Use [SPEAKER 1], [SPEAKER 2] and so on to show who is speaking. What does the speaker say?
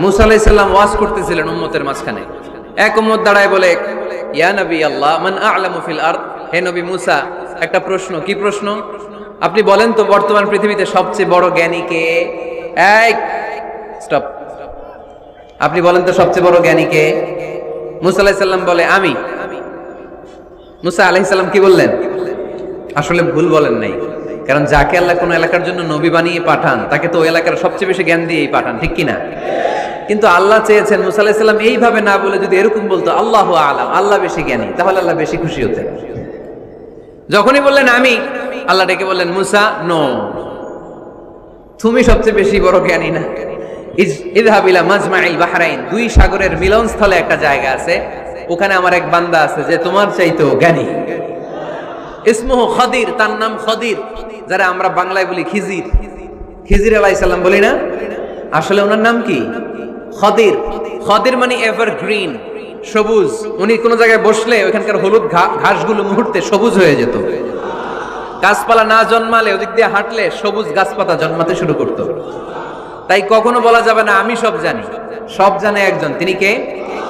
[SPEAKER 1] মুসা আলাইহিস সালাম ওয়াজ করতেছিলেন উম্মতের মাঝখানে। এক উম্মত দাঁড়ায় বলে, ইয়া নবী আল্লাহ মান আ'লামু ফিল আরদ, হে নবী মুসা, একটা প্রশ্ন। কি প্রশ্ন? আপনি বলেন তো বর্তমান পৃথিবীতে সবচেয়ে বড় জ্ঞানী কে? এই স্টপ। আপনি বলেন তো সবচেয়ে বড় জ্ঞানী কে? মুসা আলাইহিস সালাম বলে আমি। মুসা আলাইহিস সালাম কি বললেন? আসলে ভুল বলেন নাই, কারণ যাকে আল্লাহ কোন এলাকার জন্য নবী বানিয়ে পাঠান তাকে তো ওই এলাকার সবচেয়ে বেশি জ্ঞান দিয়েই পাঠান, ঠিক কিনা? কিন্তু আল্লাহ চেয়েছেন মুসা আলাইহিস সালাম এইভাবে না বলে যদি এরকম বলতো আল্লাহু আ'লাম, আল্লাহ বেশি জ্ঞানী, তাহলে আল্লাহ বেশি খুশি হতেন। যখনই বললেন আমি, আল্লাহ ডেকে বললেন মুসা নো, তুমি সবচেয়ে বেশি বড় জ্ঞানী না। ইযহাব ইলা মাজমাইল বাহরাইন, দুই সাগরের মিলনস্থলে একটা জায়গা আছে, ওখানে আমার এক বান্দা আছে যে তোমার চাইতেও জ্ঞানী। ইসমুহু খদির, তার নাম খদির, যারা আমরা বাংলায় বলি খিজির। খিজির আলাইহিস সালাম বলি না, আসলে ওনার নাম কি? খদির। খদির মানে এভারগ্রিন, সবুজ। উনি কোন জায়গায় বসলে ওইখানকার হলুদ ঘাসগুলো মুহূর্তে সবুজ হয়ে যেত। গাছপালা না জন্মালে ওদিক দিয়ে হাঁটলে সবুজ গাছপাতা জন্মাতে শুরু করতো। তাই কখনো বলা যাবে না আমি সব জানি, সব জানে একজন, তিনি কে?